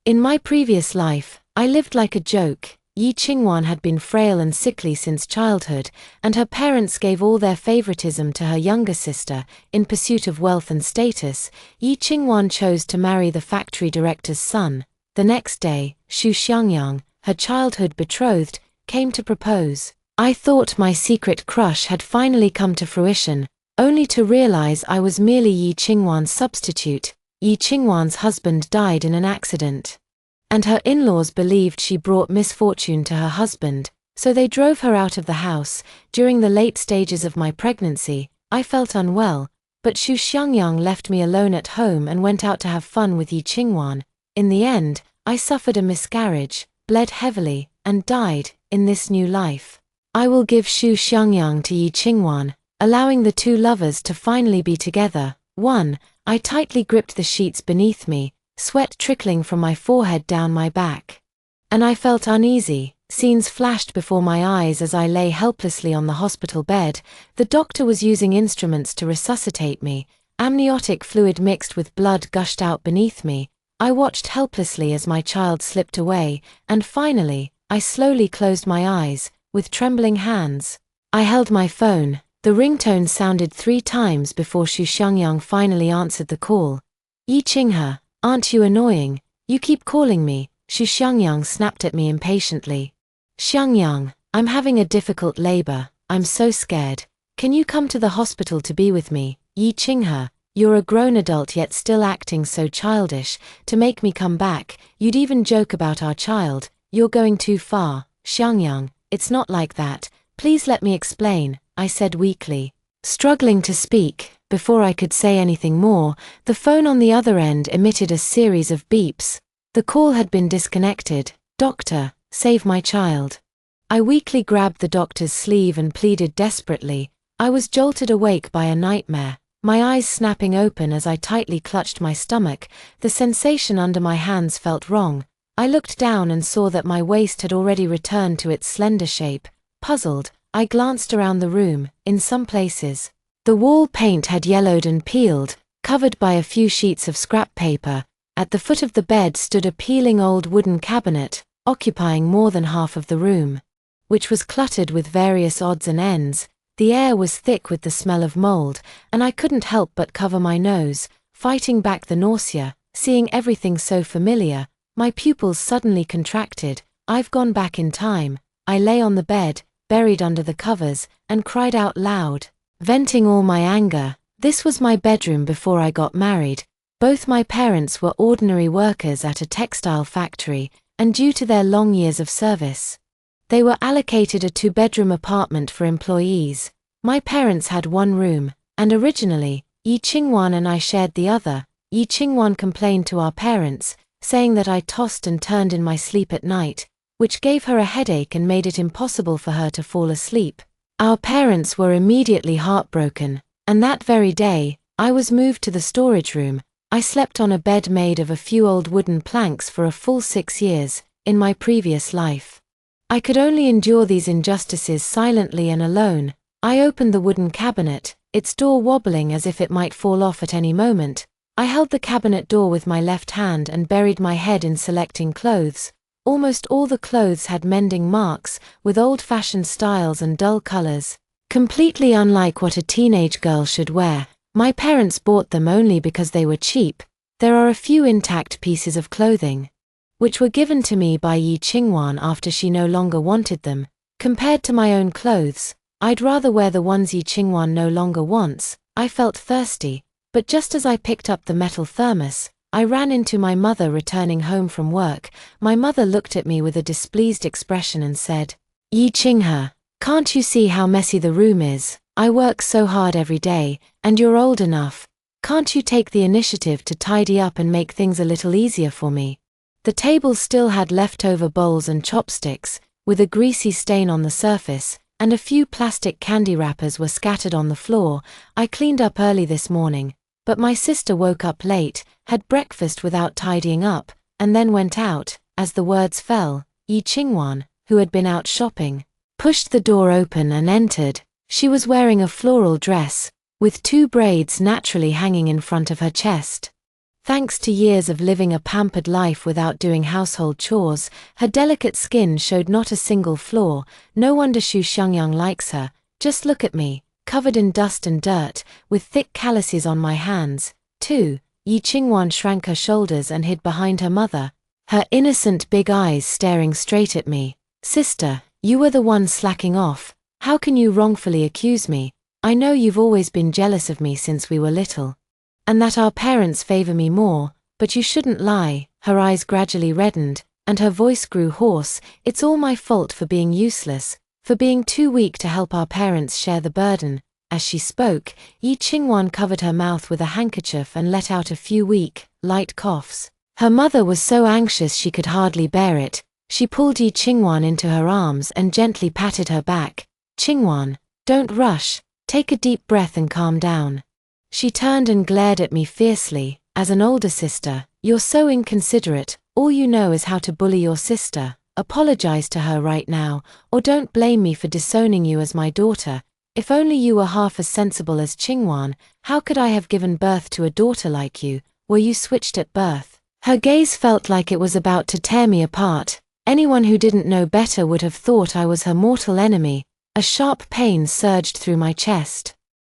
In my previous life, I lived like a joke. Yi Qingwan had been frail and sickly since childhood, and her parents gave all their favoritism to her younger sister. In pursuit of wealth and status, Yi Qingwan chose to marry the factory director's son. The next day, Xu Xiangyang, her childhood betrothed, came to propose. I thought my secret crush had finally come to fruition, only to realize I was merely Yi Qingwan's substitute. Yi Qingwan's husband died in an accident, and her in-laws believed she brought misfortune to her husband, so they drove her out of the house. During the late stages of my pregnancy, I felt unwell, but Xu Xiangyang left me alone at home and went out to have fun with Yi Qingwan. In the end, I suffered a miscarriage, bled heavily, and died. In this new life, I will give Xu Xiangyang to Yi Qingwan, allowing the two lovers to finally be together. 1. I tightly gripped the sheets beneath me, sweat trickling from my forehead down my back. And I felt uneasy. Scenes flashed before my eyes as I lay helplessly on the hospital bed. The doctor was using instruments to resuscitate me. Amniotic fluid mixed with blood gushed out beneath me. I watched helplessly as my child slipped away, and finally, I slowly closed my eyes, with trembling hands. I held my phone. The ringtone sounded 3 times before Xu Xiangyang finally answered the call. Yi Qinghe, aren't you annoying? You keep calling me. Xu Xiangyang snapped at me impatiently. Xiangyang, I'm having a difficult labor. I'm so scared. Can you come to the hospital to be with me? Yi Qinghe, you're a grown adult yet still acting so childish. To make me come back, you'd even joke about our child. You're going too far. Xiangyang, it's not like that. Please let me explain, I said weakly, struggling to speak. Before I could say anything more, the phone on the other end emitted a series of beeps. The call had been disconnected. Doctor, save my child. I weakly grabbed the doctor's sleeve and pleaded desperately. I was jolted awake by a nightmare, my eyes snapping open as I tightly clutched my stomach. The sensation under my hands felt wrong. I looked down and saw that my waist had already returned to its slender shape. Puzzled, I glanced around the room. In some places, the wall paint had yellowed and peeled, covered by a few sheets of scrap paper. At the foot of the bed stood a peeling old wooden cabinet, occupying more than half of the room, which was cluttered with various odds and ends. The air was thick with the smell of mold, and I couldn't help but cover my nose, fighting back the nausea. Seeing everything so familiar, my pupils suddenly contracted. I've gone back in time. I lay on the bed, buried under the covers, and cried out loud, venting all my anger. This was my bedroom before I got married. Both my parents were ordinary workers at a textile factory, and due to their long years of service, they were allocated a 2-bedroom apartment for employees. My parents had one room, and originally, Yi Qingwan and I shared the other. Yi Qingwan complained to our parents, saying that I tossed and turned in my sleep at night, which gave her a headache and made it impossible for her to fall asleep. Our parents were immediately heartbroken, and that very day, I was moved to the storage room. I slept on a bed made of a few old wooden planks for a full 6 years. In my previous life, I could only endure these injustices silently and alone. I opened the wooden cabinet, its door wobbling as if it might fall off at any moment. I held the cabinet door with my left hand and buried my head in selecting clothes. Almost all the clothes had mending marks, with old-fashioned styles and dull colors, completely unlike what a teenage girl should wear. My parents bought them only because they were cheap. There are a few intact pieces of clothing, which were given to me by Yi Qingwan after she no longer wanted them. Compared to my own clothes, I'd rather wear the ones Yi Qingwan no longer wants. I felt thirsty, but just as I picked up the metal thermos, I ran into my mother returning home from work. My mother looked at me with a displeased expression and said, Yi Qinghe, can't you see how messy the room is? I work so hard every day, and you're old enough. Can't you take the initiative to tidy up and make things a little easier for me? The table still had leftover bowls and chopsticks, with a greasy stain on the surface, and a few plastic candy wrappers were scattered on the floor. I cleaned up early this morning, but my sister woke up late, had breakfast without tidying up, and then went out. As the words fell, Yi Qingwan, who had been out shopping, pushed the door open and entered. She was wearing a floral dress, with 2 braids naturally hanging in front of her chest. Thanks to years of living a pampered life without doing household chores, her delicate skin showed not a single flaw. No wonder Xu Xiangyang likes her. Just look at me, covered in dust and dirt, with thick calluses on my hands, too. Yi Qingwan shrank her shoulders and hid behind her mother, her innocent big eyes staring straight at me. Sister, you were the one slacking off. How can you wrongfully accuse me? I know you've always been jealous of me since we were little, and that our parents favor me more, but you shouldn't lie. Her eyes gradually reddened, and her voice grew hoarse. It's all my fault for being useless, for being too weak to help our parents share the burden. As she spoke, Yi Qingwan covered her mouth with a handkerchief and let out a few weak, light coughs. Her mother was so anxious she could hardly bear it. She pulled Yi Qingwan into her arms and gently patted her back. Qingwan, don't rush, take a deep breath and calm down. She turned and glared at me fiercely. As an older sister, you're so inconsiderate. All you know is how to bully your sister. Apologize to her right now, or don't blame me for disowning you as my daughter. If only you were half as sensible as Qingwan, how could I have given birth to a daughter like you? Were you switched at birth? Her gaze felt like it was about to tear me apart. Anyone who didn't know better would have thought I was her mortal enemy. A sharp pain surged through my chest.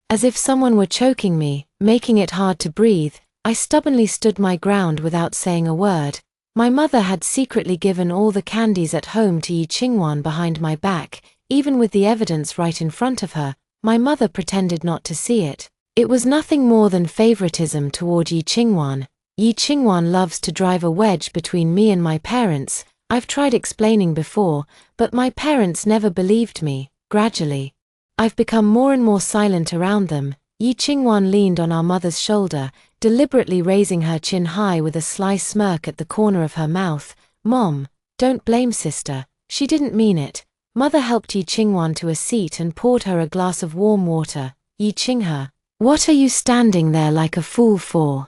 As if someone were choking me, making it hard to breathe, I stubbornly stood my ground without saying a word. My mother had secretly given all the candies at home to Yi Qingwan behind my back. Even with the evidence right in front of her, my mother pretended not to see it. It was nothing more than favoritism toward Yi Qingwan. Yi Qingwan loves to drive a wedge between me and my parents. I've tried explaining before, but my parents never believed me. Gradually, I've become more and more silent around them. Yi Qingwan leaned on our mother's shoulder, deliberately raising her chin high with a sly smirk at the corner of her mouth. Mom, don't blame sister. She didn't mean it. Mother helped Yi Qingwan to a seat and poured her a glass of warm water. Yi Qinghe, what are you standing there like a fool for?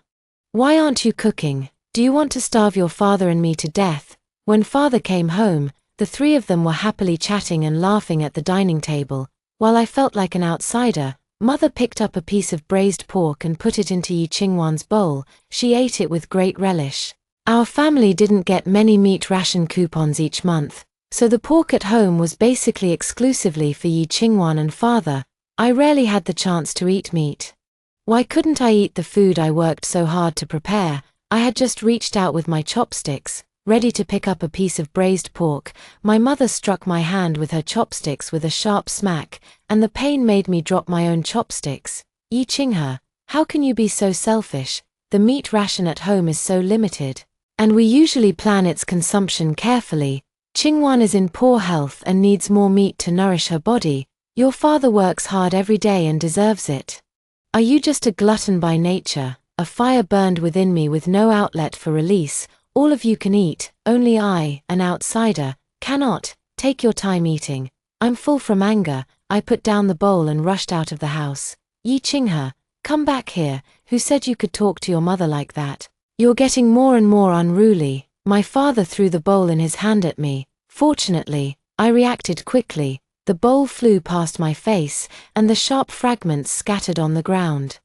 Why aren't you cooking? Do you want to starve your father and me to death? When father came home, the three of them were happily chatting and laughing at the dining table. While I felt like an outsider, mother picked up a piece of braised pork and put it into Yi Qingwan's bowl. She ate it with great relish. Our family didn't get many meat ration coupons each month, so the pork at home was basically exclusively for Yi Qingwan and father. I rarely had the chance to eat meat. Why couldn't I eat the food I worked so hard to prepare? I had just reached out with my chopsticks, ready to pick up a piece of braised pork. My mother struck my hand with her chopsticks with a sharp smack, and the pain made me drop my own chopsticks. Yi Qinghe, how can you be so selfish? The meat ration at home is so limited, and we usually plan its consumption carefully. Qingwan is in poor health and needs more meat to nourish her body. Your father works hard every day and deserves it. Are you just a glutton by nature? A fire burned within me with no outlet for release. All of you can eat, only I, an outsider, cannot. Take your time eating. I'm full from anger. I put down the bowl and rushed out of the house. Yi Qinghe, come back here. Who said you could talk to your mother like that? You're getting more and more unruly. My father threw the bowl in his hand at me. Fortunately, I reacted quickly. The bowl flew past my face, and the sharp fragments scattered on the ground.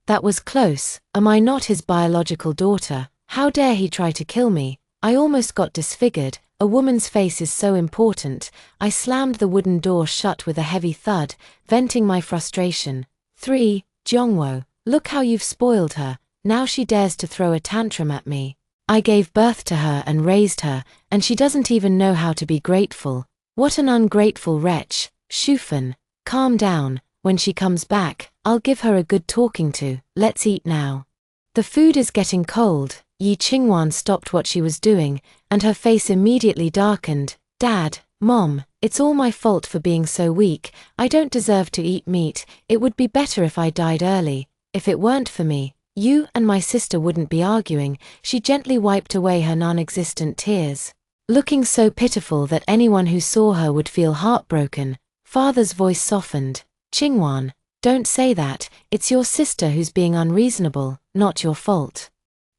That was close. Am I not his biological daughter? How dare he try to kill me? I almost got disfigured. A woman's face is so important. I slammed the wooden door shut with a heavy thud, venting my frustration. 3. Jiongwo, look how you've spoiled her. Now she dares to throw a tantrum at me. I gave birth to her and raised her, and she doesn't even know how to be grateful. What an ungrateful wretch. Shufen, calm down. When she comes back, I'll give her a good talking to. Let's eat now. The food is getting cold. Yi Qingwan stopped what she was doing, and her face immediately darkened. Dad, Mom, it's all my fault for being so weak. I don't deserve to eat meat. It would be better if I died early. If it weren't for me, you and my sister wouldn't be arguing. She gently wiped away her non-existent tears, looking so pitiful that anyone who saw her would feel heartbroken. Father's voice softened. Qingwan, don't say that. It's your sister who's being unreasonable, not your fault.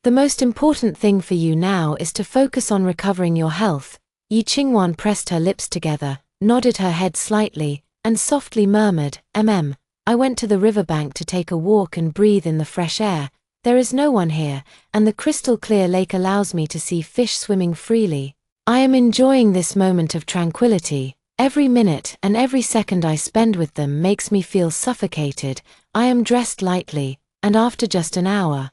The most important thing for you now is to focus on recovering your health. Yi Qingwan pressed her lips together, nodded her head slightly, and softly murmured, I went to the riverbank to take a walk and breathe in the fresh air. There is no one here, and the crystal clear lake allows me to see fish swimming freely. I am enjoying this moment of tranquility. Every minute and every second I spend with them makes me feel suffocated. I am dressed lightly, and after just an hour,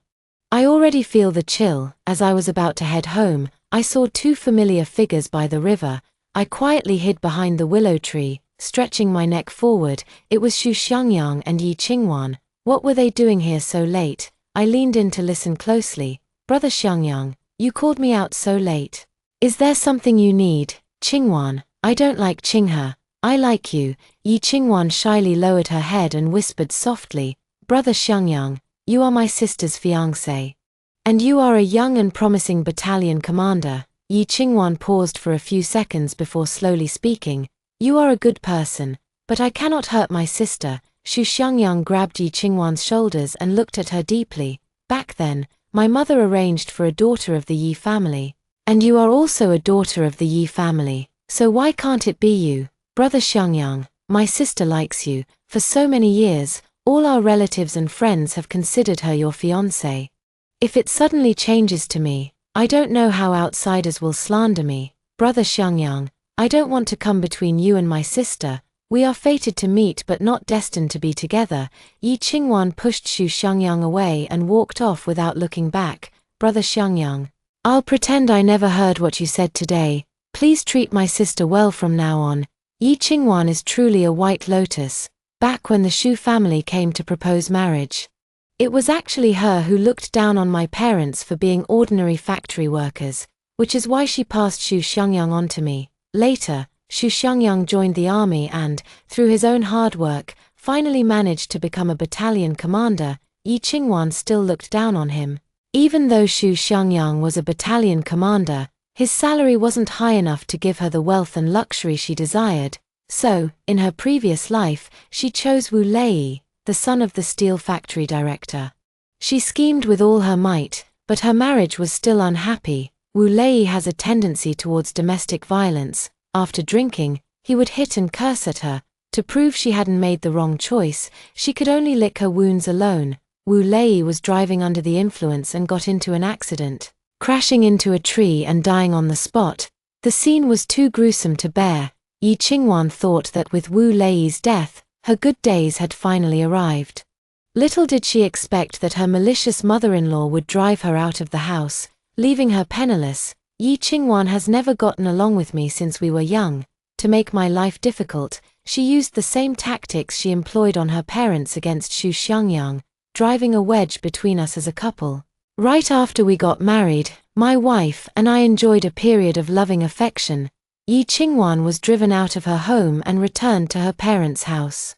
I already feel the chill. As I was about to head home, I saw two familiar figures by the river. I quietly hid behind the willow tree, stretching my neck forward. It was Xu Xiangyang and Yi Qingwan. What were they doing here so late? I leaned in to listen closely. Brother Xiangyang, you called me out so late. Is there something you need? Qingwan, I don't like Qinghe. I like you. Yi Qingwan shyly lowered her head and whispered softly, Brother Xiangyang, you are my sister's fiancé. And you are a young and promising battalion commander. Yi Qingwan paused for a few seconds before slowly speaking. You are a good person, but I cannot hurt my sister. Xu Xiangyang grabbed Yi Qingwan's shoulders and looked at her deeply. Back then, my mother arranged for a daughter of the Yi family. And you are also a daughter of the Yi family, so why can't it be you? Brother Xiangyang, my sister likes you. For so many years, all our relatives and friends have considered her your fiancé. If it suddenly changes to me, I don't know how outsiders will slander me. Brother Xiangyang, I don't want to come between you and my sister. We are fated to meet but not destined to be together. Yi Qingwan pushed Xu Xiangyang away and walked off without looking back. Brother Xiangyang, I'll pretend I never heard what you said today. Please treat my sister well from now on. Yi Qingwan is truly a white lotus. Back when the Xu family came to propose marriage, it was actually her who looked down on my parents for being ordinary factory workers, which is why she passed Xu Xiangyang on to me. Later, Xu Xiangyang joined the army and, through his own hard work, finally managed to become a battalion commander. Yi Qingwan still looked down on him. Even though Xu Xiangyang was a battalion commander, his salary wasn't high enough to give her the wealth and luxury she desired. So, in her previous life, she chose Wu Lei, the son of the steel factory director. She schemed with all her might, but her marriage was still unhappy. Wu Lei has a tendency towards domestic violence. After drinking, he would hit and curse at her. To prove she hadn't made the wrong choice, she could only lick her wounds alone. Wu Lei was driving under the influence and got into an accident, crashing into a tree and dying on the spot. The scene was too gruesome to bear. Yi Qingwan thought that with Wu Lei's death, her good days had finally arrived. Little did she expect that her malicious mother-in-law would drive her out of the house, leaving her penniless. Yi Qingwan has never gotten along with me since we were young. To make my life difficult, she used the same tactics she employed on her parents against Xu Xiangyang, driving a wedge between us as a couple. Right after we got married, my wife and I enjoyed a period of loving affection. Yi Qingwan was driven out of her home and returned to her parents' house,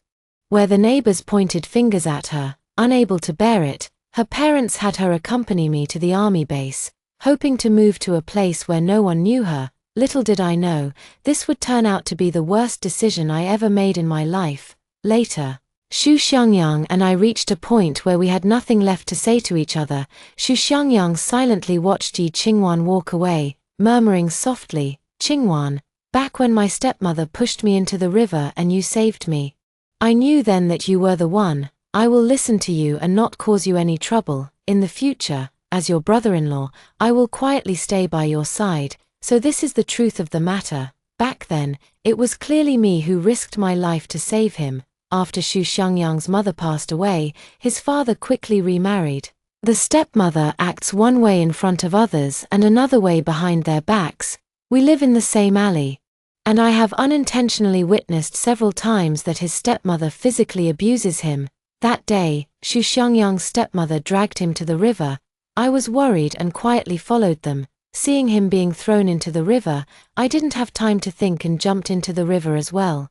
where the neighbors pointed fingers at her. Unable to bear it, her parents had her accompany me to the army base, hoping to move to a place where no one knew her. Little did I know, this would turn out to be the worst decision I ever made in my life. Later, Xu Xiangyang and I reached a point where we had nothing left to say to each other. Xu Xiangyang silently watched Yi Qingwan walk away, murmuring softly, Qingwan, back when my stepmother pushed me into the river and you saved me. I knew then that you were the one. I will listen to you and not cause you any trouble. In the future, as your brother-in-law, I will quietly stay by your side. So this is the truth of the matter. Back then, it was clearly me who risked my life to save him. After Xu Xiangyang's mother passed away, his father quickly remarried. The stepmother acts one way in front of others and another way behind their backs. We live in the same alley, and I have unintentionally witnessed several times that his stepmother physically abuses him. That day, Xu Xiangyang's stepmother dragged him to the river. I was worried and quietly followed them. Seeing him being thrown into the river, I didn't have time to think and jumped into the river as well.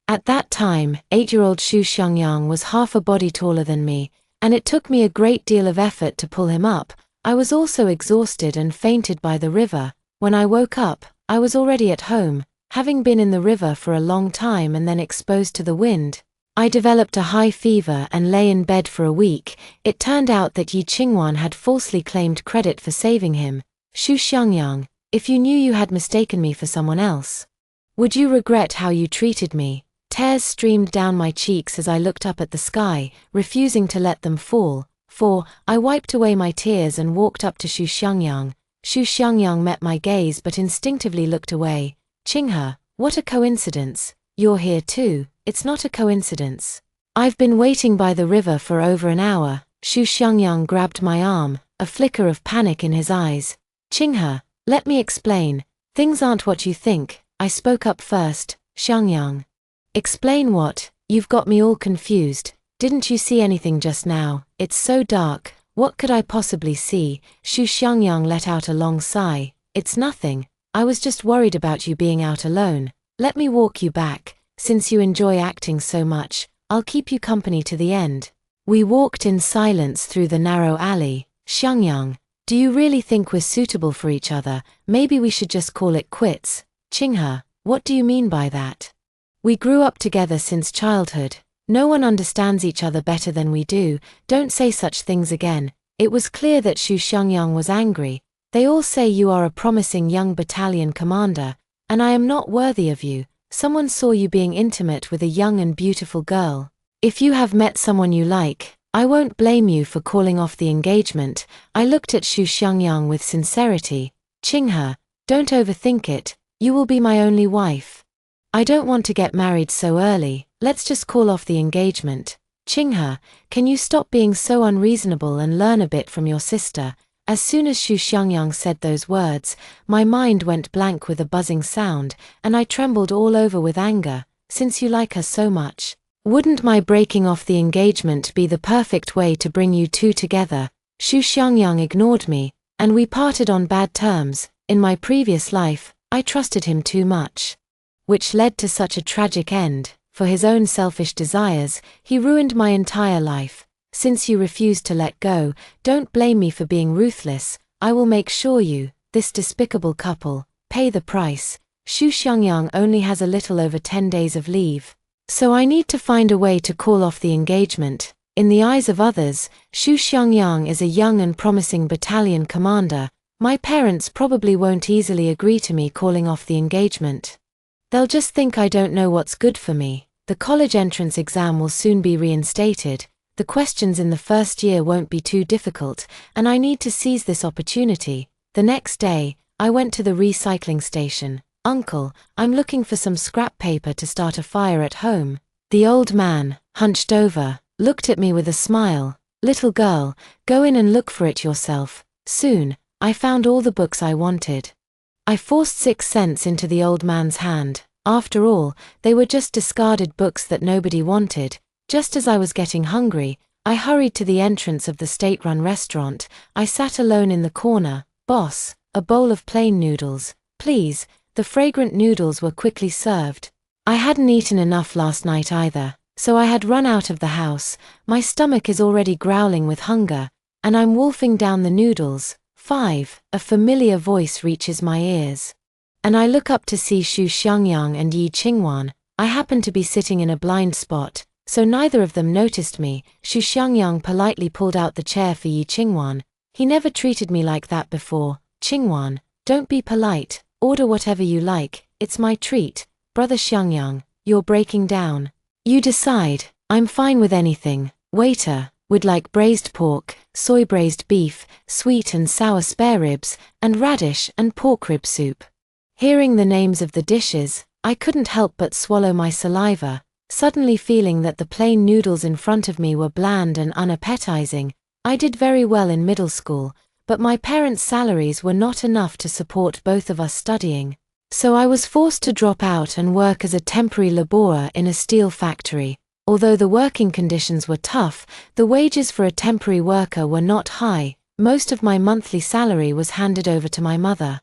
At that time, 8-year-old Xu Xiangyang was half a body taller than me, and it took me a great deal of effort to pull him up. I was also exhausted and fainted by the river. When I woke up, I was already at home, having been in the river for a long time and then exposed to the wind. I developed a high fever and lay in bed for a week. It turned out that Yi Qingwan had falsely claimed credit for saving him. Xu Xiangyang, if you knew you had mistaken me for someone else, would you regret how you treated me? Tears streamed down my cheeks as I looked up at the sky, refusing to let them fall. 4. I wiped away my tears and walked up to Xu Xiangyang. Xu Xiangyang met my gaze but instinctively looked away. Qinghe, what a coincidence. You're here too. It's not a coincidence. I've been waiting by the river for over an hour. Xu Xiangyang grabbed my arm, a flicker of panic in his eyes. Qinghe, let me explain. Things aren't what you think. I spoke up first. Xiangyang. Explain what? You've got me all confused. Didn't you see anything just now? It's so dark. What could I possibly see? Xu Xiangyang let out a long sigh. It's nothing. I was just worried about you being out alone. Let me walk you back. Since you enjoy acting so much, I'll keep you company to the end. We walked in silence through the narrow alley. Xiangyang, do you really think we're suitable for each other? Maybe we should just call it quits. Qinghe, what do you mean by that? We grew up together since childhood. No one understands each other better than we do. Don't say such things again. It was clear that Xu Xiangyang was angry. They all say you are a promising young battalion commander, and I am not worthy of you. Someone saw you being intimate with a young and beautiful girl. If you have met someone you like, I won't blame you for calling off the engagement. I looked at Xu Xiangyang with sincerity. Qinghe, don't overthink it. You will be my only wife. I don't want to get married so early. Let's just call off the engagement. Qinghe, can you stop being so unreasonable and learn a bit from your sister? As soon as Xu Xiangyang said those words, my mind went blank with a buzzing sound, and I trembled all over with anger. Since you like her so much, wouldn't my breaking off the engagement be the perfect way to bring you two together? Xu Xiangyang ignored me, and we parted on bad terms. In my previous life, I trusted him too much, which led to such a tragic end. For his own selfish desires, he ruined my entire life. Since you refuse to let go, don't blame me for being ruthless. I will make sure you, this despicable couple, pay the price. Xu Xiangyang only has a little over 10 days of leave, so I need to find a way to call off the engagement. In the eyes of others, Xu Xiangyang is a young and promising battalion commander. My parents probably won't easily agree to me calling off the engagement. They'll just think I don't know what's good for me. The college entrance exam will soon be reinstated. The questions in the first year won't be too difficult, and I need to seize this opportunity. The next day, I went to the recycling station. Uncle, I'm looking for some scrap paper to start a fire at home. The old man, hunched over, looked at me with a smile. Little girl, go in and look for it yourself. Soon, I found all the books I wanted. I forced 6 cents into the old man's hand. After all, they were just discarded books that nobody wanted. Just as I was getting hungry, I hurried to the entrance of the state-run restaurant. I sat alone in the corner. Boss, a bowl of plain noodles, please. The fragrant noodles were quickly served. I hadn't eaten enough last night either, so I had run out of the house. My stomach is already growling with hunger, and I'm wolfing down the noodles. 5. A familiar voice reaches my ears, and I look up to see Xu Xiangyang and Yi Qingwan. I happen to be sitting in a blind spot, so neither of them noticed me. Xu Xiangyang politely pulled out the chair for Yi Qingwan. He never treated me like that before. Qingwan, don't be polite. Order whatever you like. It's my treat. Brother Xiangyang, you're breaking down. You decide. I'm fine with anything. Waiter, would like braised pork, soy braised beef, sweet and sour spare ribs, and radish and pork rib soup. Hearing the names of the dishes, I couldn't help but swallow my saliva, suddenly feeling that the plain noodles in front of me were bland and unappetizing. I did very well in middle school, but my parents' salaries were not enough to support both of us studying. So I was forced to drop out and work as a temporary laborer in a steel factory. Although the working conditions were tough, the wages for a temporary worker were not high. Most of my monthly salary was handed over to my mother,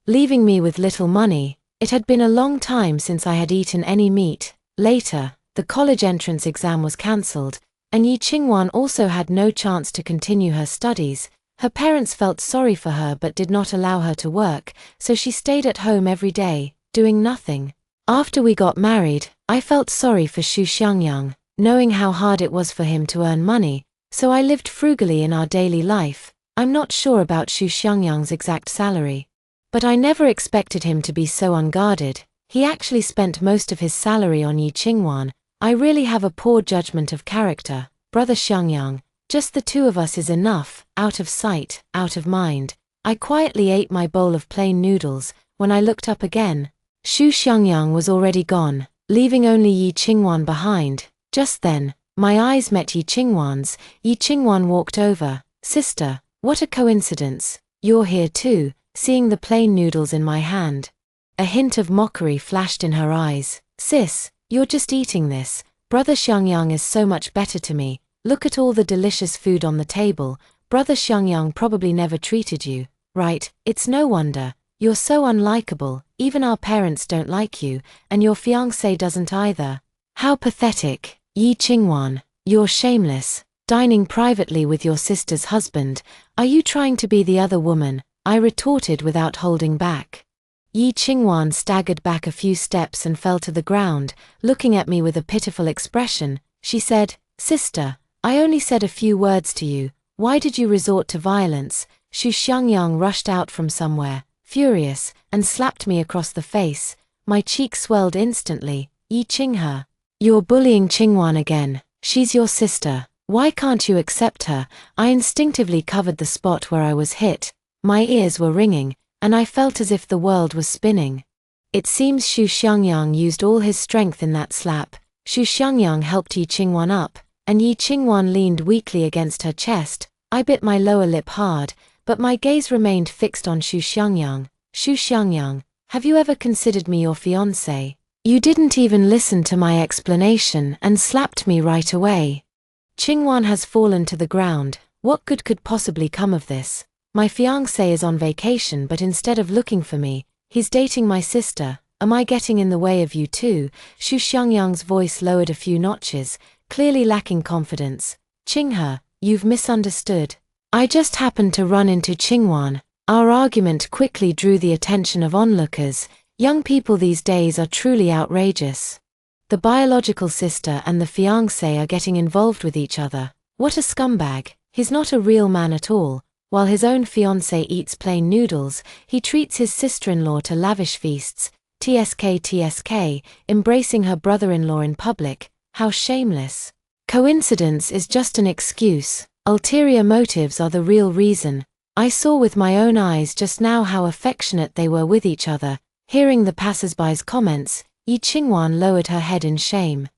leaving me with little money. It had been a long time since I had eaten any meat. Later, the college entrance exam was cancelled, and Yi Qingwan also had no chance to continue her studies. Her parents felt sorry for her but did not allow her to work, so she stayed at home every day, doing nothing. After we got married, I felt sorry for Xu Xiangyang, knowing how hard it was for him to earn money, so I lived frugally in our daily life. I'm not sure about Xu Xiangyang's exact salary, but I never expected him to be so unguarded. He actually spent most of his salary on Yi Qingwan. I really have a poor judgment of character. Brother Xiangyang, Just the two of us is enough, out of sight, out of mind. I quietly ate my bowl of plain noodles. When I looked up again, Xu Xiangyang was already gone, leaving only Yi Qingwan behind. Just then, my eyes met Yi Qingwan's. Yi Qingwan walked over. "Sister, what a coincidence. You're here too," seeing the plain noodles in my hand. A hint of mockery flashed in her eyes. "Sis, you're just eating this. Brother Xiangyang is so much better to me. Look at all the delicious food on the table. Brother Xiangyang probably never treated you, right? It's no wonder. You're so unlikable, even our parents don't like you, and your fiancé doesn't either. How pathetic. Yi Qingwan, you're shameless. Dining privately with your sister's husband. Are you trying to be the other woman?" I retorted without holding back. Yi Qingwan staggered back a few steps and fell to the ground, looking at me with a pitiful expression. She said, "Sister, I only said a few words to you. Why did you resort to violence?" Xu Xiangyang rushed out from somewhere, furious, and slapped me across the face. My cheek swelled instantly. "Yi Qinghe, you're bullying Qingwan again. She's your sister. Why can't you accept her?" I instinctively covered the spot where I was hit. My ears were ringing, and I felt as if the world was spinning. It seems Xu Xiangyang used all his strength in that slap. Xu Xiangyang helped Yi Qingwan up, and Yi Qingwan leaned weakly against her chest. I bit my lower lip hard, but my gaze remained fixed on Xu Xiangyang. "Xu Xiangyang, have you ever considered me your fiancé? You didn't even listen to my explanation and slapped me right away." Qingwan has fallen to the ground. What good could possibly come of this? My fiancé is on vacation, but instead of looking for me, he's dating my sister. Am I getting in the way of you too? Xu Xiangyang's voice lowered a few notches, clearly lacking confidence. "Qinghe, you've misunderstood. I just happened to run into Qingwan." Our argument quickly drew the attention of onlookers. Young people these days are truly outrageous. The biological sister and the fiancé are getting involved with each other. What a scumbag. He's not a real man at all. While his own fiancé eats plain noodles, he treats his sister-in-law to lavish feasts. TSK, embracing her brother-in-law in public. How shameless. Coincidence is just an excuse. Ulterior motives are the real reason. I saw with my own eyes just now how affectionate they were with each other. Hearing the passers-by's comments, Yi Qingwan lowered her head in shame.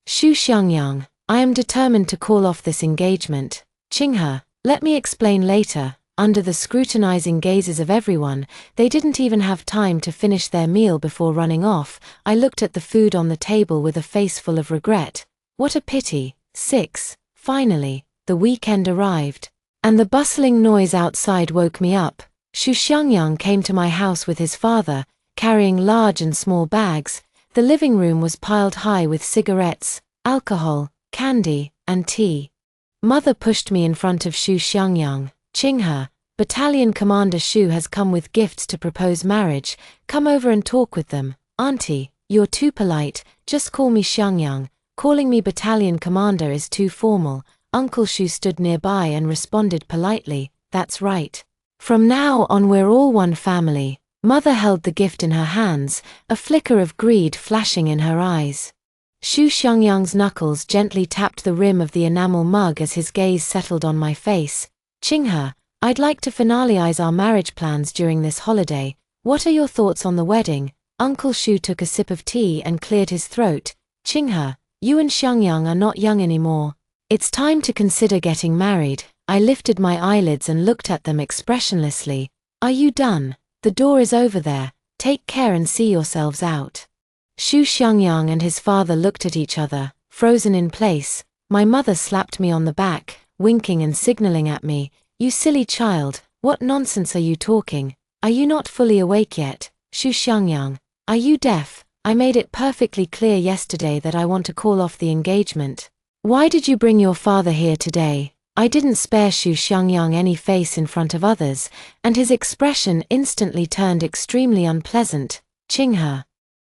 "Xu Xiangyang, I am determined to call off this engagement. Qinghe, let me explain later." Under the scrutinizing gazes of everyone, they didn't even have time to finish their meal before running off. I looked at the food on the table with a face full of regret. What a pity. 6. Finally, the weekend arrived, and the bustling noise outside woke me up. Xu Xiangyang came to my house with his father, carrying large and small bags. The living room was piled high with cigarettes, alcohol, candy, and tea. Mother pushed me in front of Xu Xiangyang. "Qinghe, Battalion Commander Xu has come with gifts to propose marriage. Come over and talk with them." "Auntie, you're too polite. Just call me Xiangyang. Calling me Battalion Commander is too formal." Uncle Xu stood nearby and responded politely, "That's right. From now on we're all one family." Mother held the gift in her hands, a flicker of greed flashing in her eyes. Xu Xiangyang's knuckles gently tapped the rim of the enamel mug as his gaze settled on my face. "Qinghe, I'd like to finalize our marriage plans during this holiday. What are your thoughts on the wedding?" Uncle Xu took a sip of tea and cleared his throat. "Qinghe, you and Xiangyang are not young anymore. It's time to consider getting married." I lifted my eyelids and looked at them expressionlessly. "Are you done? The door is over there. Take care and see yourselves out." Xu Xiangyang and his father looked at each other, frozen in place. My mother slapped me on the back, winking and signaling at me. "You silly child, what nonsense are you talking? Are you not fully awake yet? Xu Xiangyang, are you deaf? I made it perfectly clear yesterday that I want to call off the engagement. Why did you bring your father here today?" I didn't spare Xu Xiangyang any face in front of others, and his expression instantly turned extremely unpleasant. "Qinghe,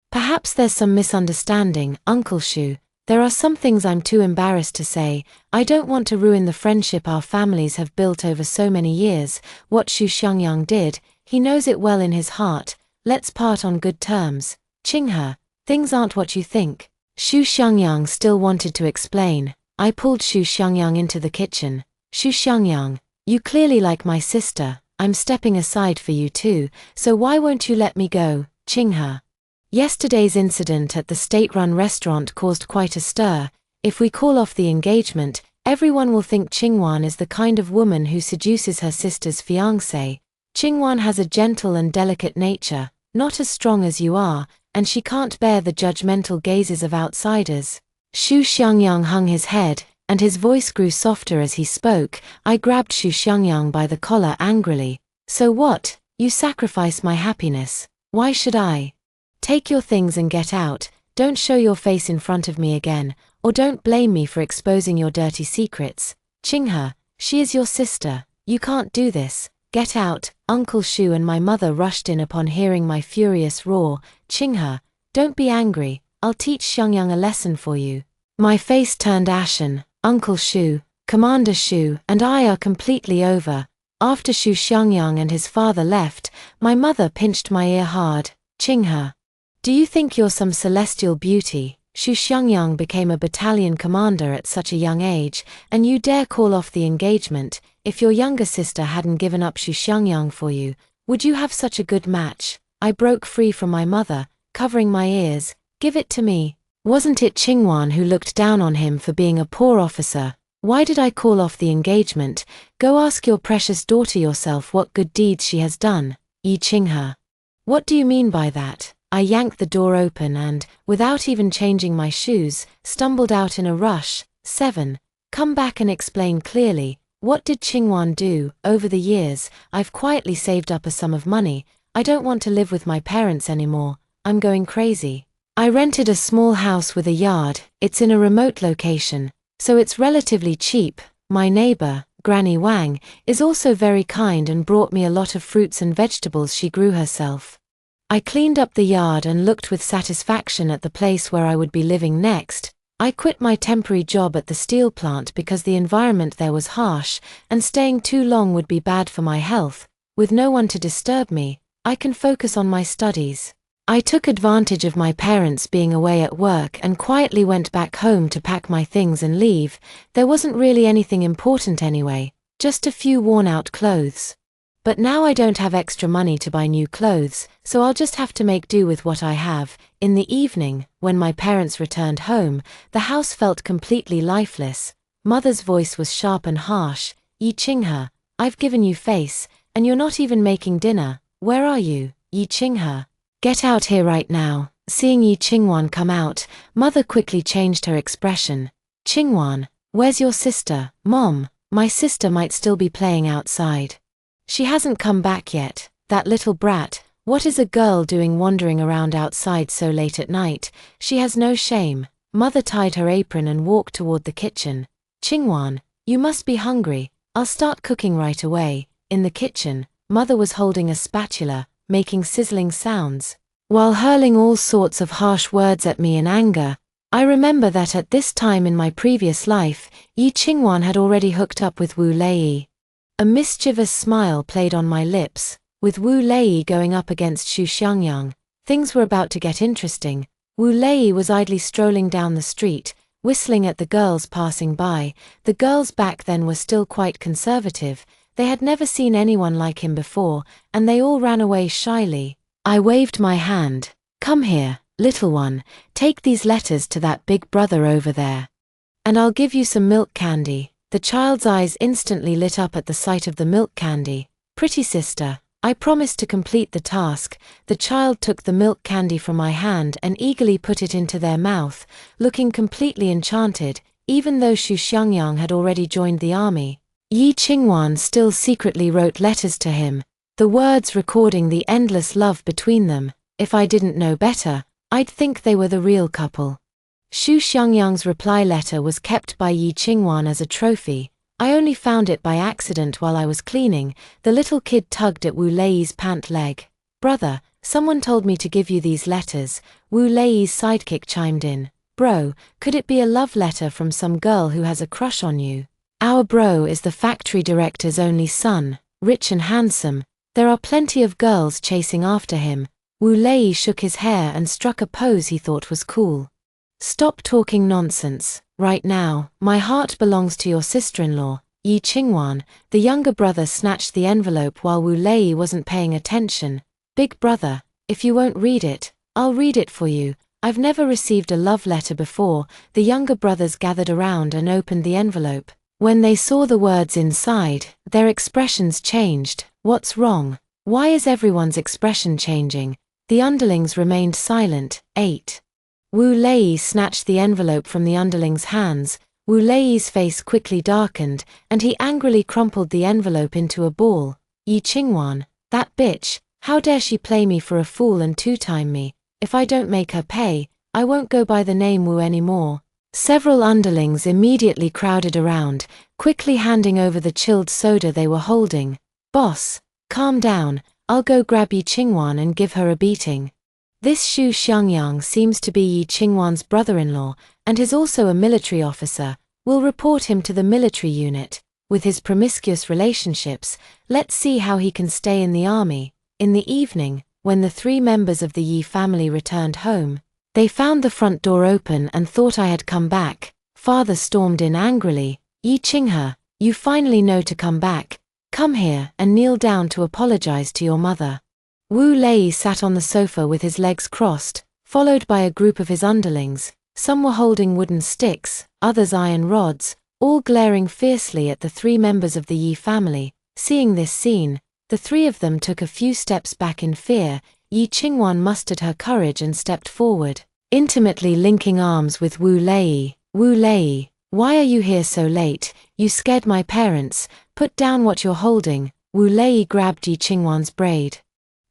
perhaps there's some misunderstanding, Uncle Xu. There are some things I'm too embarrassed to say. I don't want to ruin the friendship our families have built over so many years." What Xu Xiangyang did, he knows it well in his heart. "Let's part on good terms. Qinghe, things aren't what you think." Xu Xiangyang still wanted to explain. I pulled Xu Xiangyang into the kitchen. Shu Xiangyang, you clearly like my sister, I'm stepping aside for you too, so why won't you let me go, Qinghe? Yesterday's incident at the state-run restaurant caused quite a stir. If we call off the engagement, everyone will think Qingwan is the kind of woman who seduces her sister's fiancé. Qingwan has a gentle and delicate nature, not as strong as you are, and she can't bear the judgmental gazes of outsiders. Shu Xiangyang hung his head, and his voice grew softer as he spoke. I grabbed Shu Xiangyang by the collar angrily. So what? You sacrifice my happiness. Why should I? Take your things and get out, don't show your face in front of me again, or don't blame me for exposing your dirty secrets. Qinghe, she is your sister, you can't do this. Get out. Uncle Shu and my mother rushed in upon hearing my furious roar. Qinghe, don't be angry, I'll teach Xiangyang a lesson for you. My face turned ashen. Uncle Shu, Commander Shu, and I are completely over. After Shu Xiangyang and his father left, my mother pinched my ear hard. Qinghe, do you think you're some celestial beauty? Shu Xiangyang became a battalion commander at such a young age, and you dare call off the engagement. If your younger sister hadn't given up Shu Xiangyang for you, would you have such a good match? I broke free from my mother, covering my ears. Give it to me. Wasn't it Qingwan who looked down on him for being a poor officer? Why did I call off the engagement? Go ask your precious daughter yourself what good deeds she has done. Yi Qinghe. What do you mean by that? I yanked the door open and, without even changing my shoes, stumbled out in a rush. 7. Come back and explain clearly. What did Qingwan do? Over the years, I've quietly saved up a sum of money. I don't want to live with my parents anymore. I'm going crazy. I rented a small house with a yard. It's in a remote location, so it's relatively cheap. My neighbor, Granny Wang, is also very kind and brought me a lot of fruits and vegetables she grew herself. I cleaned up the yard and looked with satisfaction at the place where I would be living next. I quit my temporary job at the steel plant because the environment there was harsh, and staying too long would be bad for my health. With no one to disturb me, I can focus on my studies. I took advantage of my parents being away at work and quietly went back home to pack my things and leave. There wasn't really anything important anyway, just a few worn-out clothes. But now I don't have extra money to buy new clothes, so I'll just have to make do with what I have. In the evening, when my parents returned home, the house felt completely lifeless. Mother's voice was sharp and harsh. Yi Qinghe, I've given you face, and you're not even making dinner. Where are you, Yi Qinghe? Get out here right now. Seeing Yi Qingwan come out, Mother quickly changed her expression. Qingwan, where's your sister? Mom, my sister might still be playing outside. She hasn't come back yet, that little brat. What is a girl doing wandering around outside so late at night? She has no shame. Mother tied her apron and walked toward the kitchen. Qingwan, you must be hungry. I'll start cooking right away. In the kitchen, Mother was holding a spatula, making sizzling sounds, while hurling all sorts of harsh words at me in anger. I remember that at this time in my previous life, Yi Qingwan had already hooked up with Wu Lei. A mischievous smile played on my lips. With Wu Lei going up against Shu Xiangyang, things were about to get interesting. Wu Lei was idly strolling down the street, whistling at the girls passing by. The girls back then were still quite conservative. They had never seen anyone like him before, and they all ran away shyly. I waved my hand. Come here, little one, take these letters to that big brother over there. And I'll give you some milk candy. The child's eyes instantly lit up at the sight of the milk candy. Pretty sister, I promised to complete the task. The child took the milk candy from my hand and eagerly put it into their mouth, looking completely enchanted, even though Shu Xiangyang had already joined the army. Yi Qingwan still secretly wrote letters to him, the words recording the endless love between them. If I didn't know better, I'd think they were the real couple. Shu Xiangyang's reply letter was kept by Yi Qingwan as a trophy. I only found it by accident while I was cleaning. The little kid tugged at Wu Lei's pant leg. Brother, someone told me to give you these letters. Wu Lei's sidekick chimed in. Bro, could it be a love letter from some girl who has a crush on you? Our bro is the factory director's only son, rich and handsome. There are plenty of girls chasing after him. Wu Lei shook his hair and struck a pose he thought was cool. Stop talking nonsense. Right now, my heart belongs to your sister-in-law. Yi Qingwan, the younger brother, snatched the envelope while Wu Lei wasn't paying attention. Big brother, if you won't read it, I'll read it for you. I've never received a love letter before. The younger brothers gathered around and opened the envelope. When they saw the words inside, their expressions changed. What's wrong? Why is everyone's expression changing? The underlings remained silent. 8. Wu Lei snatched the envelope from the underling's hands. Wu Lei's face quickly darkened, and he angrily crumpled the envelope into a ball. Yi Qingwan, that bitch, how dare she play me for a fool and two-time me? If I don't make her pay, I won't go by the name Wu anymore. Several underlings immediately crowded around, quickly handing over the chilled soda they were holding. Boss, calm down, I'll go grab Yi Qingwan and give her a beating. This Xu Xiangyang seems to be Yi Qingwan's brother-in-law, and is also a military officer. We'll report him to the military unit. With his promiscuous relationships, let's see how he can stay in the army. In the evening, when the 3 members of the Yi family returned home, they found the front door open and thought I had come back. Father stormed in angrily. Yi Qinghe, you finally know to come back. Come here and kneel down to apologize to your mother. Wu Lei sat on the sofa with his legs crossed, followed by a group of his underlings. Some were holding wooden sticks, others iron rods, all glaring fiercely at the 3 members of the Yi family. Seeing this scene, the 3 of them took a few steps back in fear. Yi Qingwan mustered her courage and stepped forward, intimately linking arms with Wu Lei. Wu Lei, why are you here so late? You scared my parents. Put down what you're holding. Wu Lei grabbed Yi Qingwan's braid,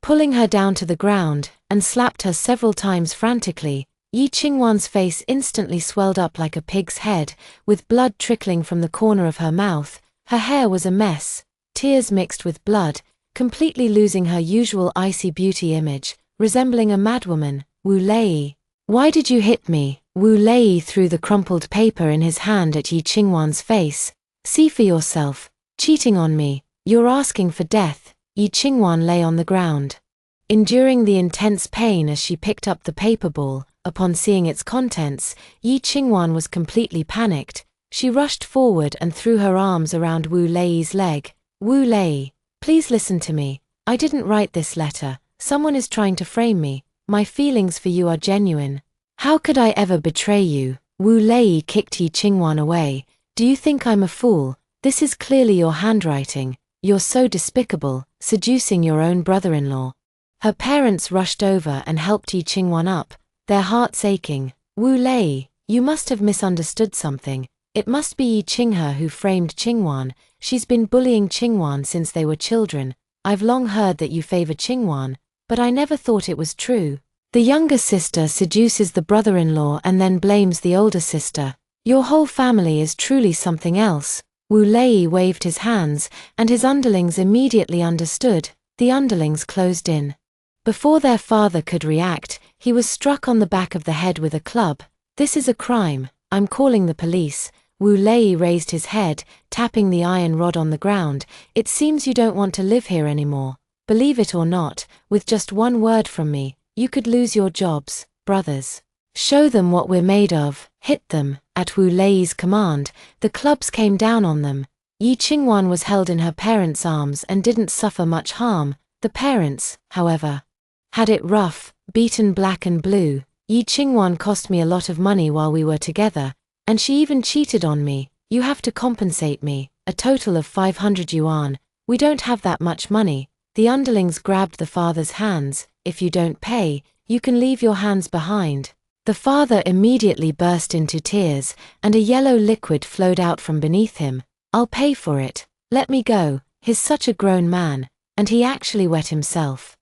pulling her down to the ground, and slapped her several times frantically. Yi Qingwan's face instantly swelled up like a pig's head, with blood trickling from the corner of her mouth. Her hair was a mess, tears mixed with blood, completely losing her usual icy beauty image, resembling a madwoman. Wu Lei, why did you hit me? Wu Lei threw the crumpled paper in his hand at Yi Qingwan's face. See for yourself. Cheating on me. You're asking for death. Yi Qingwan lay on the ground, enduring the intense pain as she picked up the paper ball. Upon seeing its contents, Yi Qingwan was completely panicked. She rushed forward and threw her arms around Wu Lei's leg. Wu Lei, please listen to me. I didn't write this letter. Someone is trying to frame me. My feelings for you are genuine. How could I ever betray you? Wu Lei kicked Yi Qingwan away. Do you think I'm a fool? This is clearly your handwriting. You're so despicable, seducing your own brother-in-law. Her parents rushed over and helped Yi Qingwan up, their hearts aching. Wu Lei, you must have misunderstood something. It must be Yi Qinghe who framed Qingwan. She's been bullying Qingwan since they were children. I've long heard that you favor Qingwan, but I never thought it was true. The younger sister seduces the brother-in-law and then blames the older sister. Your whole family is truly something else. Wu Lei waved his hands, and his underlings immediately understood. The underlings closed in. Before their father could react, he was struck on the back of the head with a club. This is a crime. I'm calling the police. Wu Lei raised his head, tapping the iron rod on the ground. It seems you don't want to live here anymore. Believe it or not, with just one word from me, you could lose your jobs. Brothers, show them what we're made of. Hit them. At Wu Lei's command, the clubs came down on them. Yi Qingwan was held in her parents' arms and didn't suffer much harm. The parents, however, had it rough, beaten black and blue. Yi Qingwan cost me a lot of money while we were together, and she even cheated on me. You have to compensate me, a total of 500 yuan. We don't have that much money. The underlings grabbed the father's hands. If you don't pay, you can leave your hands behind. The father immediately burst into tears, and a yellow liquid flowed out from beneath him. I'll pay for it. Let me go. He's such a grown man. And he actually wet himself.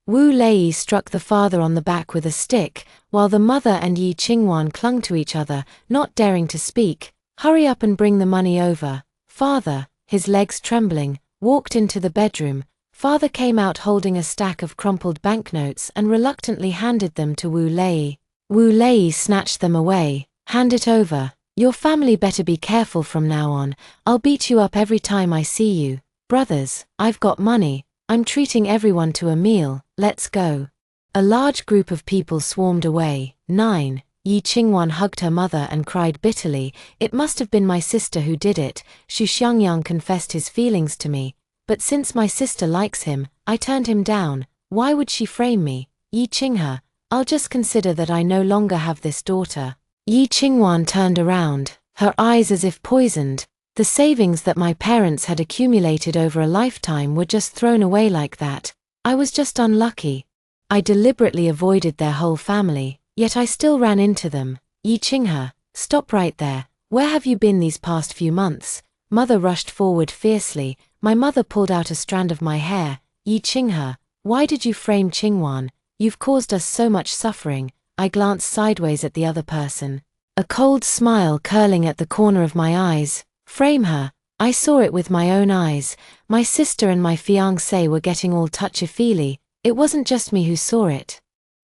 Wu Lei struck the father on the back with a stick, while the mother and Yi Qingwan clung to each other, not daring to speak. Hurry up and bring the money over. Father, his legs trembling, walked into the bedroom. Father came out holding a stack of crumpled banknotes and reluctantly handed them to Wu Lei. Wu Lei snatched them away. Hand it over. Your family better be careful from now on. I'll beat you up every time I see you. Brothers, I've got money. I'm treating everyone to a meal. Let's go. A large group of people swarmed away. 9. Yi Qingwan hugged her mother and cried bitterly. It must have been my sister who did it. Xu Xiangyang confessed his feelings to me. But since my sister likes him, I turned him down. Why would she frame me? Yi Qinghe, I'll just consider that I no longer have this daughter. Yi Qingwan turned around, her eyes as if poisoned. The savings that my parents had accumulated over a lifetime were just thrown away like that. I was just unlucky. I deliberately avoided their whole family, yet I still ran into them. Yi Qinghe, stop right there. Where have you been these past few months? Mother rushed forward fiercely. My mother pulled out a strand of my hair. Yi Qinghe, why did you frame Qingwan? You've caused us so much suffering. I glanced sideways at the other person, a cold smile curling at the corner of my eyes. Frame her. I saw it with my own eyes. My sister and my fiancé were getting all touchy-feely. It wasn't just me who saw it.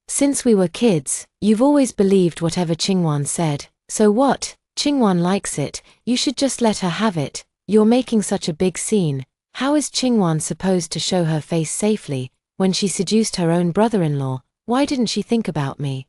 Since we were kids, you've always believed whatever Qingwan said. So what? Qingwan likes it. You should just let her have it. You're making such a big scene. How is Qingwan supposed to show her face safely when she seduced her own brother-in-law? Why didn't she think about me?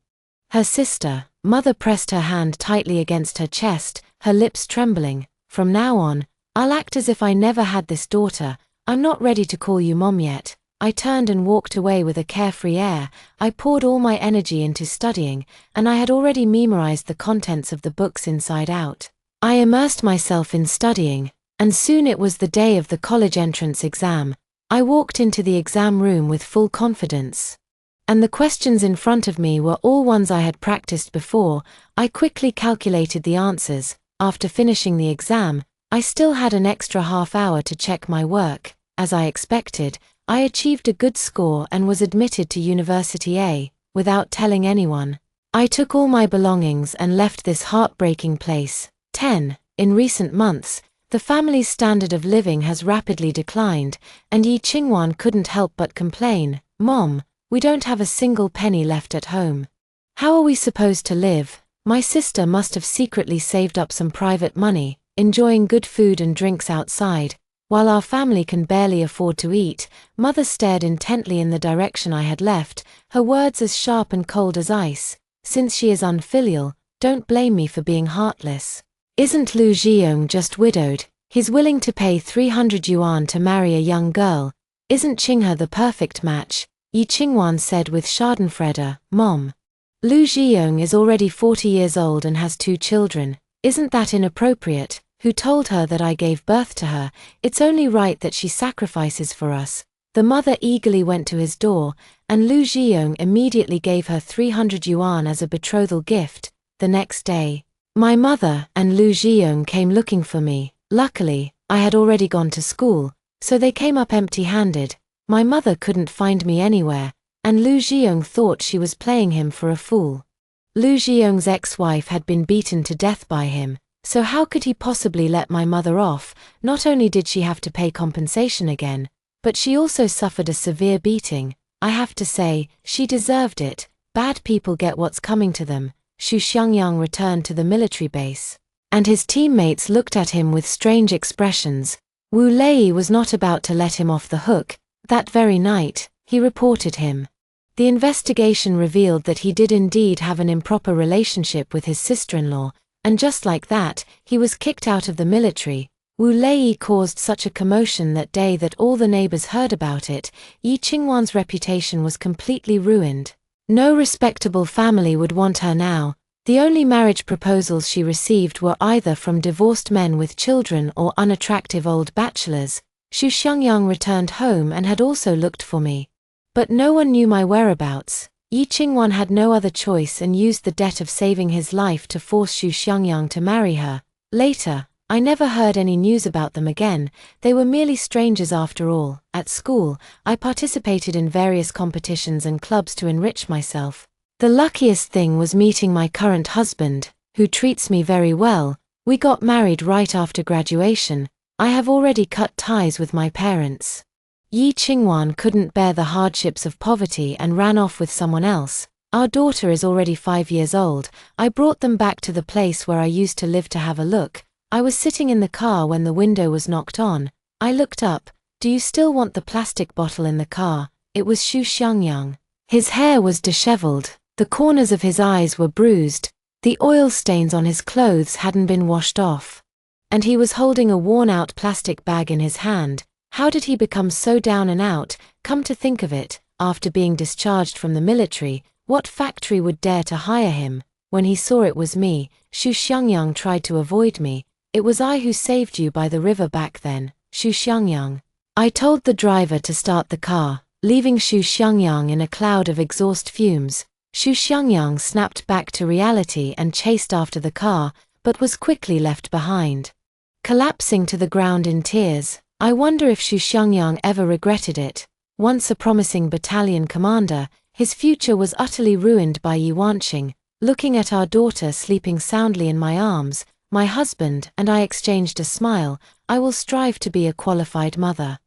Her sister, mother pressed her hand tightly against her chest, her lips trembling. From now on, I'll act as if I never had this daughter. I'm not ready to call you mom yet. I turned and walked away with a carefree air. I poured all my energy into studying, and I had already memorized the contents of the books inside out. I immersed myself in studying, and soon it was the day of the college entrance exam. I walked into the exam room with full confidence. And the questions in front of me were all ones I had practiced before. I quickly calculated the answers. After finishing the exam, I still had an extra half hour to check my work. As I expected, I achieved a good score and was admitted to University A, without telling anyone. I took all my belongings and left this heartbreaking place. 10. In recent months, the family's standard of living has rapidly declined, and Yi Qingwan couldn't help but complain. Mom, we don't have a single penny left at home. How are we supposed to live? My sister must have secretly saved up some private money, enjoying good food and drinks outside. While our family can barely afford to eat, Mother stared intently in the direction I had left, her words as sharp and cold as ice. Since she is unfilial, don't blame me for being heartless. Isn't Lu Zhiyong just widowed? He's willing to pay 300 yuan to marry a young girl. Isn't Qinghe the perfect match? Yi Qingwan said with schadenfreude. Mom, Lu Zhiyong is already 40 years old and has 2 children. Isn't that inappropriate? Who told her that I gave birth to her? It's only right that she sacrifices for us. The mother eagerly went to his door, and Lu Zhiyong immediately gave her 300 yuan as a betrothal gift. The next day, my mother and Lu Zhiyong came looking for me. Luckily, I had already gone to school, so they came up empty-handed. My mother couldn't find me anywhere, and Lu Zhiyong thought she was playing him for a fool. Lu Zhiyong's ex-wife had been beaten to death by him, so how could he possibly let my mother off? Not only did she have to pay compensation again, but she also suffered a severe beating. I have to say, she deserved it. Bad people get what's coming to them. Xu Xiangyang returned to the military base, and his teammates looked at him with strange expressions. Wu Lei was not about to let him off the hook. That very night, he reported him. The investigation revealed that he did indeed have an improper relationship with his sister-in-law, and just like that, he was kicked out of the military. Wu Lei caused such a commotion that day that all the neighbors heard about it. Yi Qingwan's reputation was completely ruined. No respectable family would want her now. The only marriage proposals she received were either from divorced men with children or unattractive old bachelors. Xu Xiangyang returned home and had also looked for me. But no one knew my whereabouts. Yi Qingwan had no other choice and used the debt of saving his life to force Xu Xiangyang to marry her. Later, I never heard any news about them again. They were merely strangers after all. At school, I participated in various competitions and clubs to enrich myself. The luckiest thing was meeting my current husband, who treats me very well. We got married right after graduation. I have already cut ties with my parents. Yi Qingwan couldn't bear the hardships of poverty and ran off with someone else. Our daughter is already 5 years old. I brought them back to the place where I used to live to have a look. I was sitting in the car when the window was knocked on. I looked up. Do you still want the plastic bottle in the car? It was Xu Xiangyang. His hair was disheveled. The corners of his eyes were bruised. The oil stains on his clothes hadn't been washed off. And he was holding a worn-out plastic bag in his hand. How did he become so down and out? Come to think of it, after being discharged from the military, what factory would dare to hire him? When he saw it was me, Xu Xiangyang tried to avoid me. It was I who saved you by the river back then, Xu Xiangyang. I told the driver to start the car, leaving Xu Xiangyang in a cloud of exhaust fumes. Xu Xiangyang snapped back to reality and chased after the car, but was quickly left behind. Collapsing to the ground in tears, I wonder if Xu Xiangyang ever regretted it. Once a promising battalion commander, his future was utterly ruined by Yi Wanqing. Looking at our daughter sleeping soundly in my arms, my husband and I exchanged a smile. I will strive to be a qualified mother.